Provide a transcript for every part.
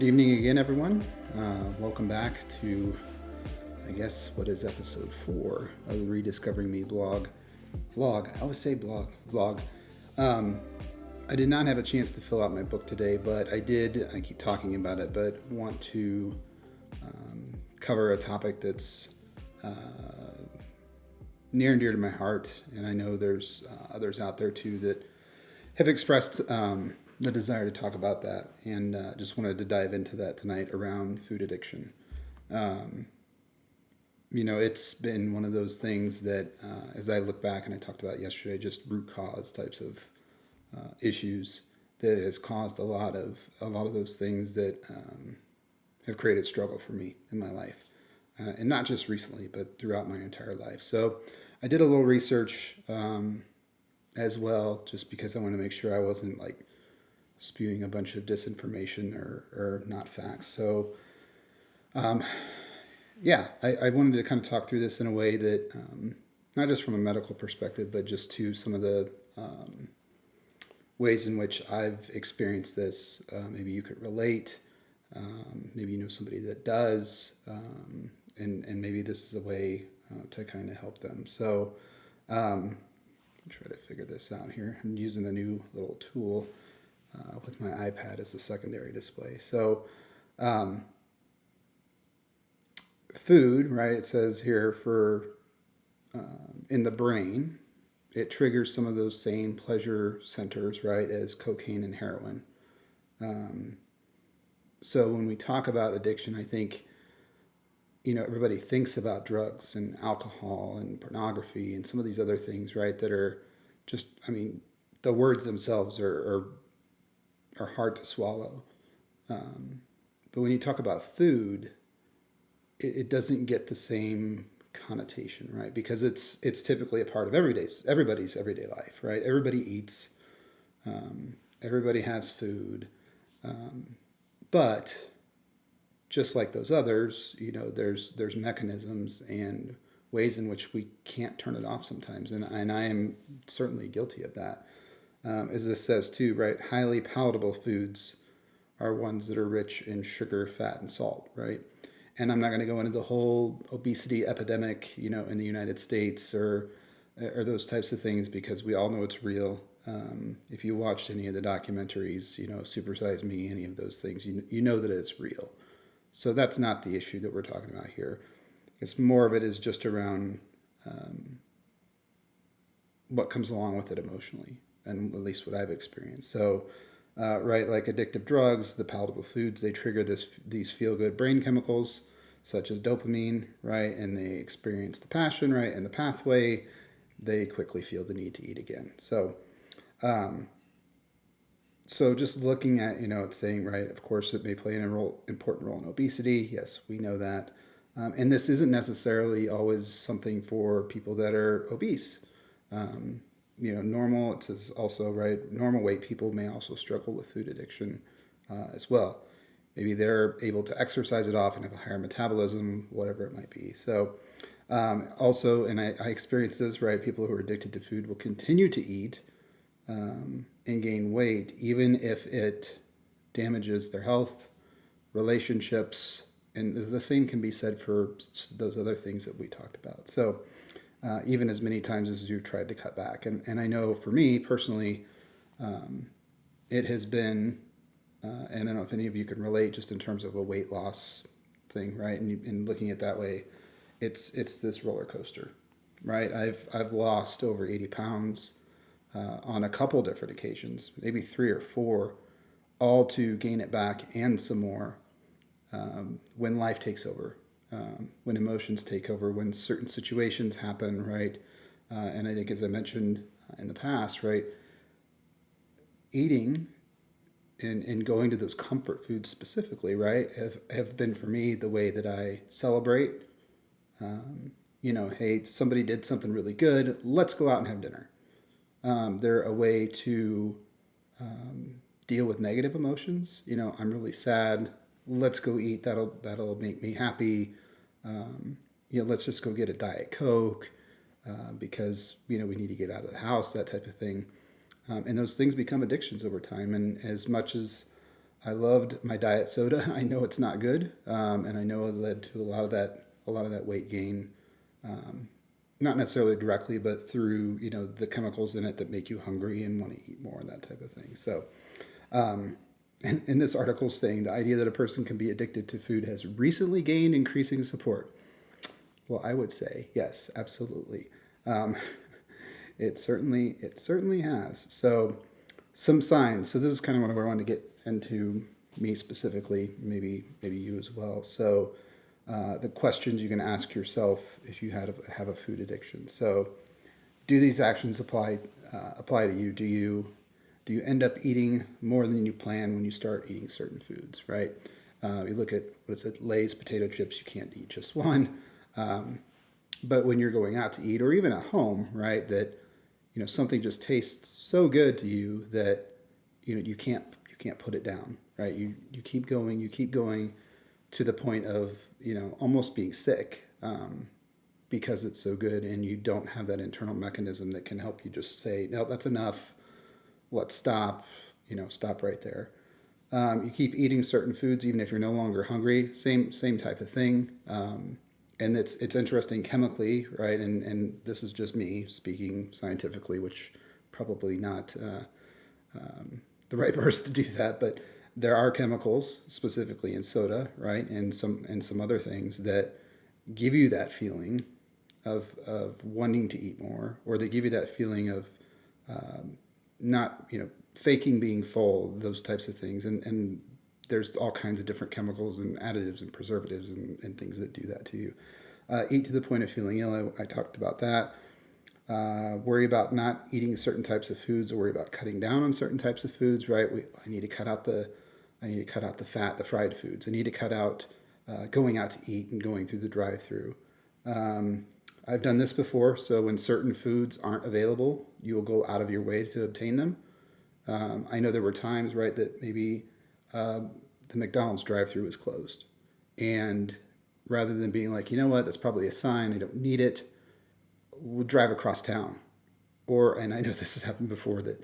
Good evening again, everyone. Welcome back to, I guess, what is episode 4 of the Rediscovering Me vlog. I always say vlog. I did not have a chance to fill out my book today, but I keep talking about it, but want to cover a topic that's near and dear to my heart. And I know there's others out there too that have expressed the desire to talk about that, and just wanted to dive into that tonight around food addiction. It's been one of those things that, as I look back, and I talked about yesterday, just root cause types of issues that has caused a lot of those things that have created struggle for me in my life, and not just recently, but throughout my entire life. So I did a little research as well, just because I want to make sure I wasn't like spewing a bunch of disinformation or not facts. So I wanted to kind of talk through this in a way that, not just from a medical perspective, but just to some of the ways in which I've experienced this. Maybe you could relate. Maybe you know somebody that does, and maybe this is a way to kind of help them. So I'll try to figure this out here. I'm using a new little tool with my iPad as a secondary display. So food, right, it says here for in the brain, it triggers some of those same pleasure centers, right, as cocaine and heroin. So when we talk about addiction, I think, everybody thinks about drugs and alcohol and pornography and some of these other things, right, that are just, the words themselves are hard to swallow. But when you talk about food, it doesn't get the same connotation, right? Because it's typically a part of everybody's everyday life, right? Everybody eats, everybody has food, but just like those others, there's mechanisms and ways in which we can't turn it off sometimes, and I am certainly guilty of that. As this says too, right? Highly palatable foods are ones that are rich in sugar, fat, and salt, right? And I'm not going to go into the whole obesity epidemic, in the United States or those types of things, because we all know it's real. If you watched any of the documentaries, Super Size Me, any of those things, you know that it's real. So that's not the issue that we're talking about here. It's more of it is just around what comes along with it emotionally, and at least what I've experienced. So, right, like addictive drugs, the palatable foods, they trigger these feel-good brain chemicals, such as dopamine, right? And they experience the passion, right? And the pathway, they quickly feel the need to eat again. So, just looking at, it's saying, right, of course, it may play an important role in obesity. Yes, we know that. And this isn't necessarily always something for people that are obese. Normal, it says also, right, normal weight people may also struggle with food addiction as well. Maybe they're able to exercise it off and have a higher metabolism, whatever it might be. So also, and I experienced this, right, people who are addicted to food will continue to eat and gain weight, even if it damages their health, relationships, and the same can be said for those other things that we talked about. So even as many times as you've tried to cut back. And I know for me personally, it has been, and I don't know if any of you can relate just in terms of a weight loss thing, right? And looking at it that way, it's this roller coaster, right? I've lost over 80 pounds on a couple different occasions, maybe 3 or 4, all to gain it back and some more when life takes over. When emotions take over, when certain situations happen, right? And I think, as I mentioned in the past, right, eating and going to those comfort foods specifically, right, have been for me the way that I celebrate. Hey, somebody did something really good. Let's go out and have dinner. They're a way to deal with negative emotions. I'm really sad. Let's go eat. That'll make me happy. Let's just go get a Diet Coke because, we need to get out of the house, that type of thing. And those things become addictions over time. And as much as I loved my diet soda. I know it's not good, and I know it led to a lot of that weight gain. Not necessarily directly, but through the chemicals in it that make you hungry and want to eat more and that type of thing. So, in this article, saying the idea that a person can be addicted to food has recently gained increasing support. Well, I would say yes, absolutely. Um, it certainly has. So, some signs. So this is kind of where I wanted to get into me specifically, maybe you as well. So the questions you can ask yourself if you have a food addiction. So do these actions apply to you? Do you end up eating more than you plan when you start eating certain foods? Right. You look at what is it, Lay's potato chips. You can't eat just one. But when you're going out to eat, or even at home, right, that something just tastes so good to you that you can't put it down, right? You keep going to the point of almost being sick, because it's so good, and you don't have that internal mechanism that can help you just say, no, that's enough. Let's stop. Stop right there. You keep eating certain foods even if you're no longer hungry. Same type of thing. And it's interesting chemically, right? And this is just me speaking scientifically, which probably not the right person to do that, but there are chemicals specifically in soda, right, and some other things that give you that feeling of wanting to eat more, or they give you that feeling of not faking being full, those types of things, and there's all kinds of different chemicals and additives and preservatives and things that do that to you. Eat to the point of feeling ill. I talked about that. Worry about not eating certain types of foods, or worry about cutting down on certain types of foods. Right? I need to cut out the fat, the fried foods. I need to cut out going out to eat and going through the drive-through. I've done this before. So when certain foods aren't available, you will go out of your way to obtain them. I know there were times, right, that maybe the McDonald's drive-through was closed, and rather than being like, that's probably a sign, I don't need it, we'll drive across town. And I know this has happened before, that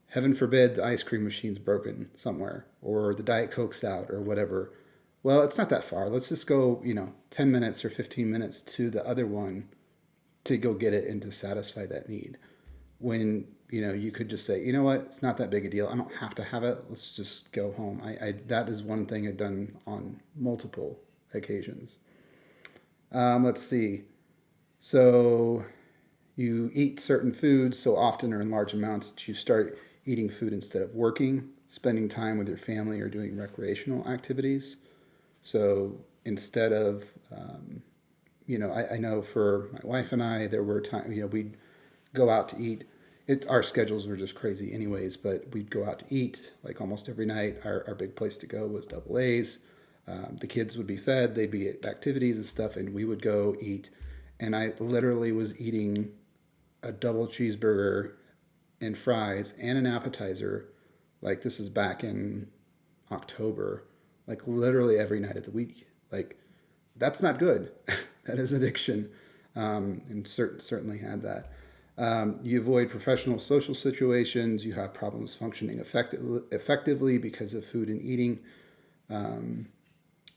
heaven forbid the ice cream machine's broken somewhere, or the Diet Coke's out, or whatever. Well, it's not that far. Let's just go, 10 minutes or 15 minutes to the other one to go get it and to satisfy that need. When, you could just say, it's not that big a deal. I don't have to have it. Let's just go home. That is one thing I've done on multiple occasions. Let's see. So you eat certain foods so often or in large amounts that you start eating food instead of working, spending time with your family, or doing recreational activities. So instead of, I know for my wife and I, there were times, we'd go out to eat. Our schedules were just crazy anyways, but we'd go out to eat like almost every night. Our big place to go was Double A's. The kids would be fed, they'd be at activities and stuff, and we would go eat. And I literally was eating a double cheeseburger and fries and an appetizer. Like, this is back in October, like literally every night of the week. Like, that's not good. That is addiction. And certainly had that. You avoid professional social situations. You have problems functioning effectively because of food and eating.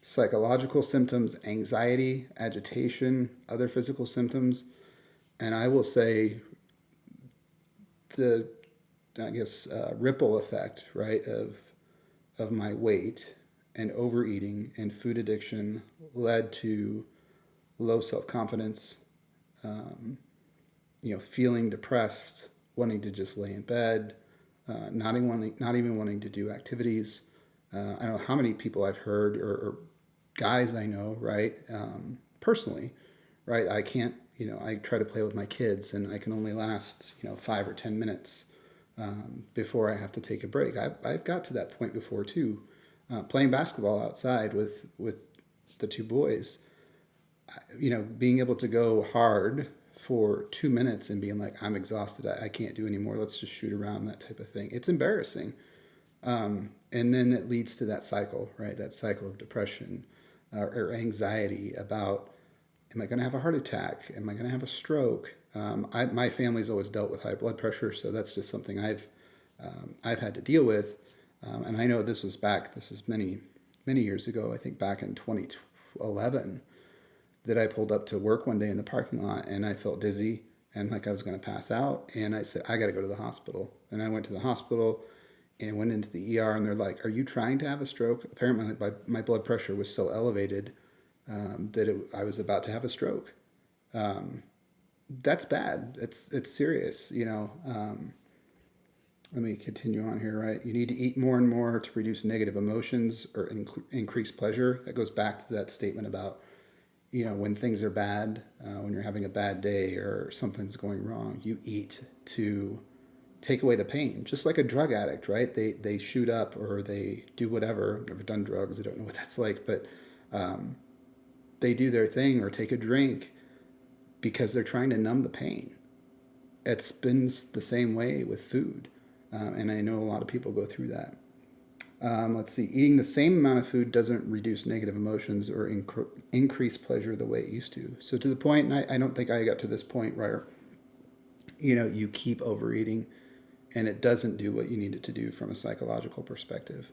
Psychological symptoms, anxiety, agitation, other physical symptoms. And I will say the, ripple effect, right, of my weight and overeating and food addiction led to low self-confidence, feeling depressed, wanting to just lay in bed, not even wanting to do activities. I don't know how many people I've heard, or guys I know, right, personally, right, I can't, I try to play with my kids, and I can only last, 5 or 10 minutes before I have to take a break. I've got to that point before too, playing basketball outside with the two boys, being able to go hard for 2 minutes and being like, I'm exhausted, I can't do anymore, let's just shoot around, that type of thing. It's embarrassing. And then it leads to that cycle, right? That cycle of depression, or anxiety about, am I going to have a heart attack? Am I going to have a stroke? My family's always dealt with high blood pressure, so that's just something I've had to deal with. And I know this is many years ago, I think back in 2011, that I pulled up to work one day in the parking lot and I felt dizzy and like I was going to pass out. And I said, I got to go to the hospital. And I went to the hospital and went into the ER, and they're like, are you trying to have a stroke? Apparently my blood pressure was so elevated that I was about to have a stroke. That's bad. It's serious, you know. Let me continue on here, right? You need to eat more and more to reduce negative emotions or increase pleasure. That goes back to that statement about, you know, when things are bad, when you're having a bad day or something's going wrong, you eat to take away the pain. Just like a drug addict, right? They shoot up or they do whatever. I've never done drugs. I don't know what that's like, but they do their thing or take a drink because they're trying to numb the pain. It's been the same way with food. And I know a lot of people go through that. Let's see. Eating the same amount of food doesn't reduce negative emotions or increase pleasure the way it used to. So to the point, and I don't think I got to this point where, you know, you keep overeating and it doesn't do what you need it to do from a psychological perspective.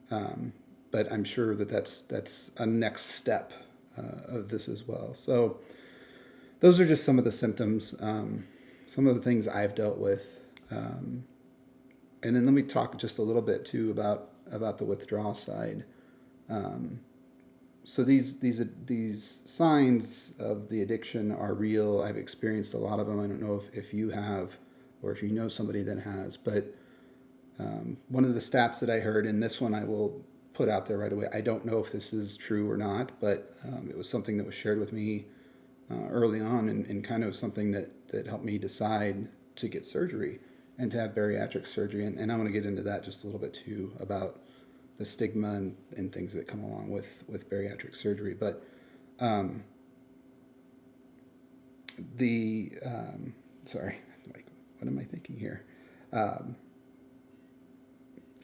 But I'm sure that's a next step of this as well. So those are just some of the symptoms, some of the things I've dealt with. And then let me talk just a little bit too about the withdrawal side. So these signs of the addiction are real. I've experienced a lot of them. I don't know if you have, or if you know somebody that has. But one of the stats that I heard, and this one I will put out there right away. I don't know if this is true or not, but it was something that was shared with me early on, and kind of something that helped me decide to get surgery and to have bariatric surgery. And I want to get into that just a little bit too, about the stigma and things that come along with bariatric surgery. But sorry, like, what am I thinking here?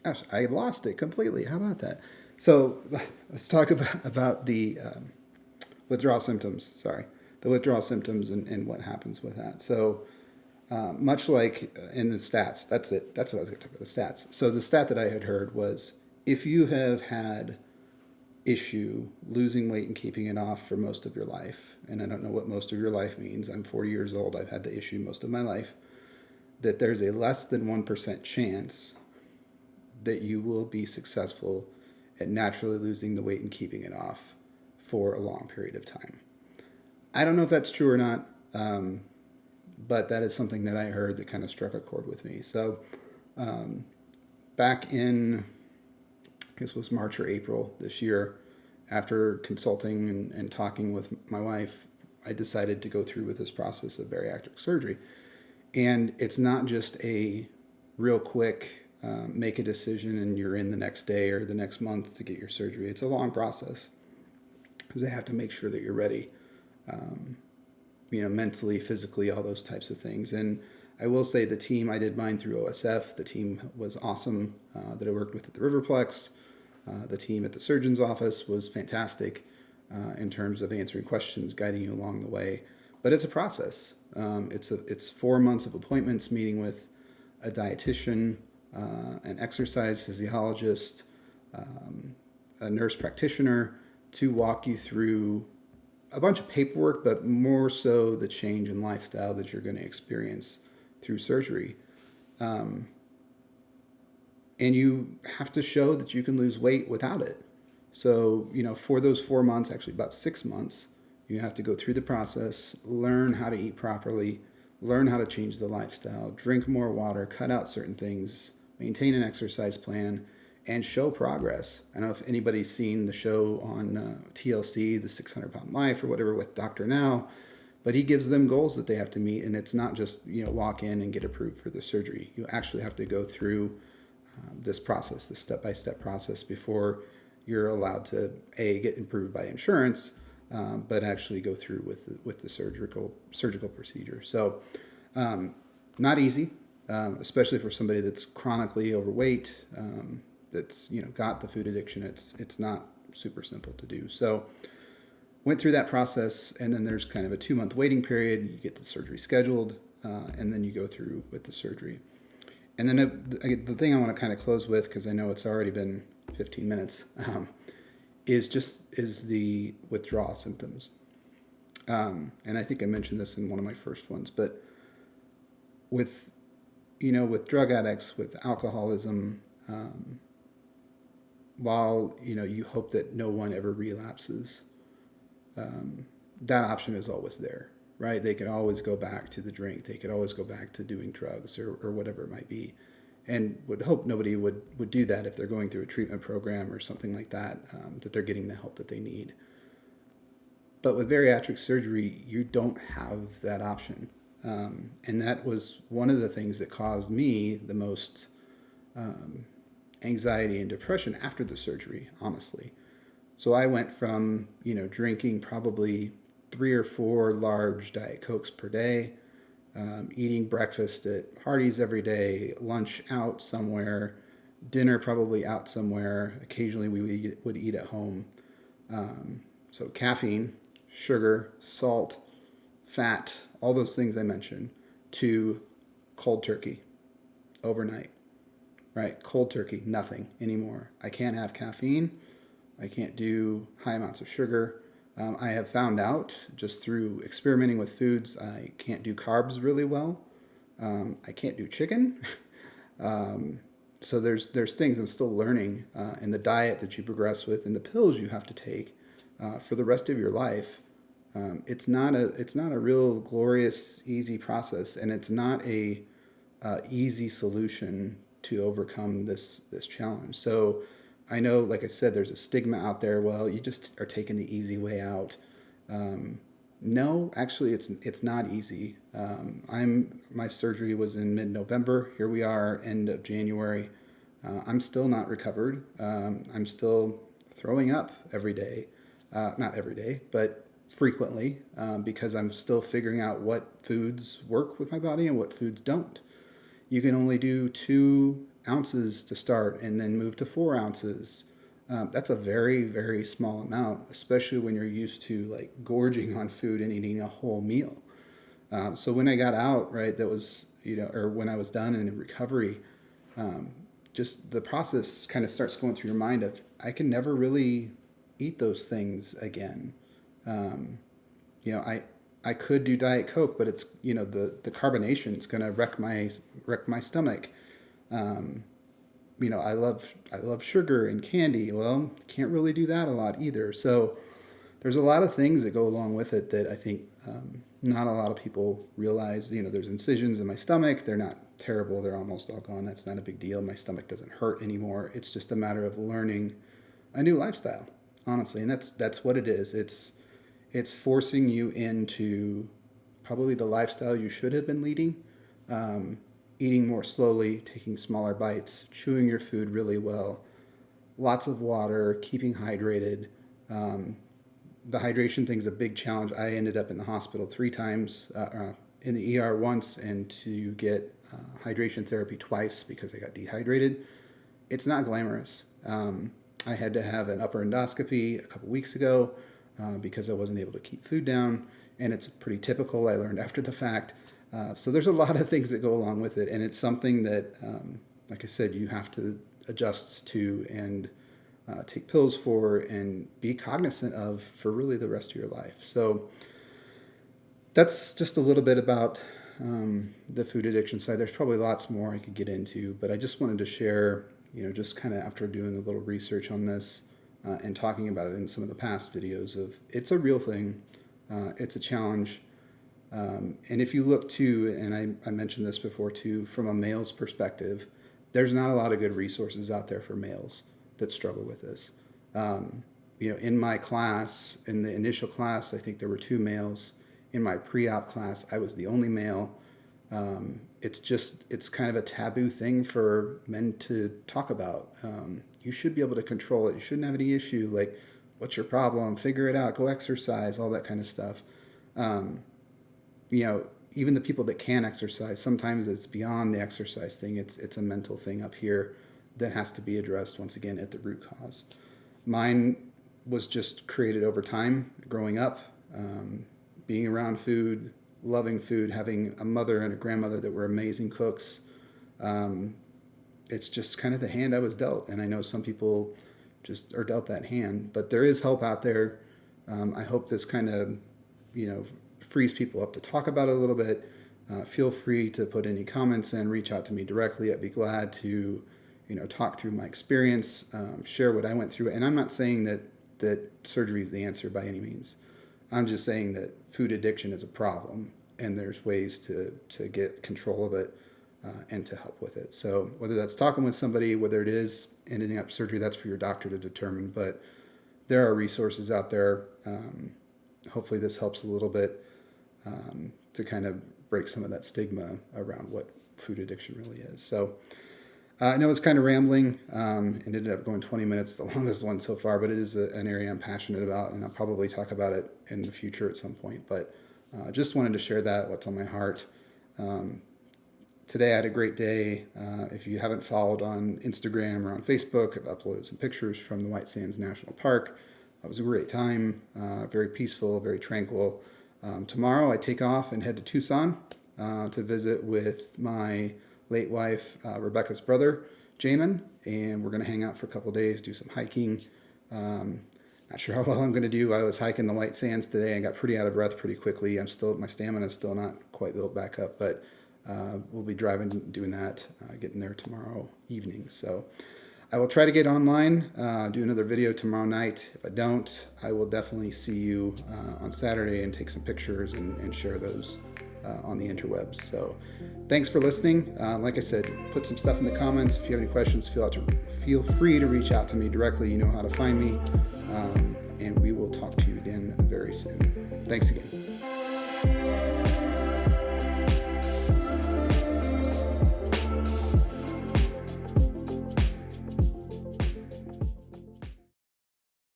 Gosh, I lost it completely. How about that? So let's talk about the withdrawal symptoms. Sorry, the withdrawal symptoms and what happens with that. So much like in the stats, that's it. That's what I was going to talk about, the stats. So the stat that I had heard was, if you have had issue losing weight and keeping it off for most of your life, and I don't know what most of your life means. I'm 40 years old. I've had the issue most of my life. That there's a less than 1% chance that you will be successful at naturally losing the weight and keeping it off for a long period of time. I don't know if that's true or not, but that is something that I heard that kind of struck a chord with me. So back in, I guess it was March or April this year, after consulting and talking with my wife, I decided to go through with this process of bariatric surgery. And it's not just a real quick make a decision and you're in the next day or the next month to get your surgery. It's a long process because they have to make sure that you're ready, mentally, physically, all those types of things. And I will say the team, I did mine through OSF. The team was awesome that I worked with at the Riverplex. The team at the surgeon's office was fantastic in terms of answering questions, guiding you along the way. But it's a process. It's 4 months of appointments, meeting with a dietitian, an exercise physiologist, a nurse practitioner, to walk you through a bunch of paperwork, but more so the change in lifestyle that you're going to experience through surgery. And you have to show that you can lose weight without it. So, for those 4 months, actually about 6 months, you have to go through the process, learn how to eat properly, learn how to change the lifestyle, drink more water, cut out certain things, maintain an exercise plan, and show progress. I don't know if anybody's seen the show on TLC, the 600-Pound Life or whatever, with Dr. Now, but he gives them goals that they have to meet, and it's not just, walk in and get approved for the surgery. You actually have to go through this process, this step-by-step process, before you're allowed to, A, get approved by insurance, but actually go through with the surgical procedure. So not easy, especially for somebody that's chronically overweight, that's got the food addiction. It's not super simple to do. So went through that process, and then there's kind of a 2-month waiting period. You get the surgery scheduled, and then you go through with the surgery. And then the thing I want to kind of close with, because I know it's already been 15 minutes, is the withdrawal symptoms. And I think I mentioned this in one of my first ones, but with with drug addicts, with alcoholism, while you hope that no one ever relapses, that option is always there, right? They could always go back to the drink. They could always go back to doing drugs or whatever it might be, and would hope nobody would do that if they're going through a treatment program or something like that, that they're getting the help that they need. But with bariatric surgery, you don't have that option. And that was one of the things that caused me the most anxiety and depression after the surgery, honestly. So I went from, drinking probably 3 or 4 large Diet Cokes per day, eating breakfast at Hardee's every day, lunch out somewhere, dinner probably out somewhere. Occasionally we would eat at home. So caffeine, sugar, salt, fat, all those things I mentioned, to cold turkey overnight, right? Cold turkey, nothing anymore. I can't have caffeine. I can't do high amounts of sugar. I have found out just through experimenting with foods, I can't do carbs really well. I can't do chicken. So there's things I'm still learning in the diet that you progress with and the pills you have to take for the rest of your life. It's not a real glorious, easy process, and it's not a easy solution to overcome this challenge. So I know, like I said, there's a stigma out there. Well, you just are taking the easy way out. No, actually, it's not easy. My surgery was in mid-November. Here we are, end of January. I'm still not recovered. I'm still throwing up every day. Not every day, but frequently, because I'm still figuring out what foods work with my body and what foods don't. You can only do 2 ounces to start and then move to 4 ounces. That's a very, very small amount, especially when you're used to like gorging on food and eating a whole meal. So when I got out, right, that was, or when I was done and in recovery, just the process kind of starts going through your mind of, I can never really eat those things again. I could do Diet Coke, but it's, the carbonation is going to wreck my stomach. I love sugar and candy. Well, can't really do that a lot either. So there's a lot of things that go along with it that I think not a lot of people realize. There's incisions in my stomach. They're not terrible. They're almost all gone. That's not a big deal. My stomach doesn't hurt anymore. It's just a matter of learning a new lifestyle, honestly, and that's what it is. It's forcing you into probably the lifestyle you should have been leading. Eating more slowly, taking smaller bites, chewing your food really well, lots of water, keeping hydrated. The hydration thing's a big challenge. I ended up in the hospital 3 times, in the ER once, and to get hydration therapy twice because I got dehydrated. It's not glamorous. I had to have an upper endoscopy a couple weeks ago because I wasn't able to keep food down, and it's pretty typical. I learned after the fact. So there's a lot of things that go along with it, and it's something that, like I said, you have to adjust to and take pills for and be cognizant of for really the rest of your life. So that's just a little bit about the food addiction side. There's probably lots more I could get into, but I just wanted to share, just kind of after doing a little research on this and talking about it in some of the past videos of it's a real thing. It's a challenge. And if you look too, and I mentioned this before too, from a male's perspective, there's not a lot of good resources out there for males that struggle with this. In my class, in the initial class, I think there were 2 males. In my pre-op class, I was the only male. It's kind of a taboo thing for men to talk about. You should be able to control it. You shouldn't have any issue. Like, what's your problem? Figure it out. Go exercise, all that kind of stuff. Even the people that can exercise, sometimes it's beyond the exercise thing. It's a mental thing up here that has to be addressed once again at the root cause. Mine was just created over time, growing up, being around food, loving food, having a mother and a grandmother that were amazing cooks, It's just kind of the hand I was dealt. And I know some people just are dealt that hand, but there is help out there. I hope this kind of, frees people up to talk about it a little bit. Feel free to put any comments in, reach out to me directly. I'd be glad to, talk through my experience, share what I went through. And I'm not saying that surgery is the answer by any means. I'm just saying that food addiction is a problem, and there's ways to get control of it and to help with it. So whether that's talking with somebody, whether it is ending up surgery, that's for your doctor to determine. But there are resources out there. Hopefully this helps a little bit to kind of break some of that stigma around what food addiction really is. So I know it's kind of rambling. It ended up going 20 minutes, the longest one so far, but it is an area I'm passionate about, and I'll probably talk about it in the future at some point. But just wanted to share what's on my heart. Today I had a great day. If you haven't followed on Instagram or on Facebook, I've uploaded some pictures from the White Sands National Park. It was a great time, very peaceful, very tranquil. Tomorrow I take off and head to Tucson to visit with my late wife, Rebecca's brother, Jamin, and we're going to hang out for a couple of days, do some hiking. Not sure how well I'm going to do. I was hiking the White Sands today and got pretty out of breath pretty quickly. My stamina is still not quite built back up, but we'll be driving, doing that, getting there tomorrow evening. So I will try to get online, do another video tomorrow night. If I don't, I will definitely see you on Saturday and take some pictures and share those on the interwebs. So thanks for listening. Like I said, put some stuff in the comments. If you have any questions, feel free to reach out to me directly. You know how to find me. And we will talk to you again very soon. Thanks again.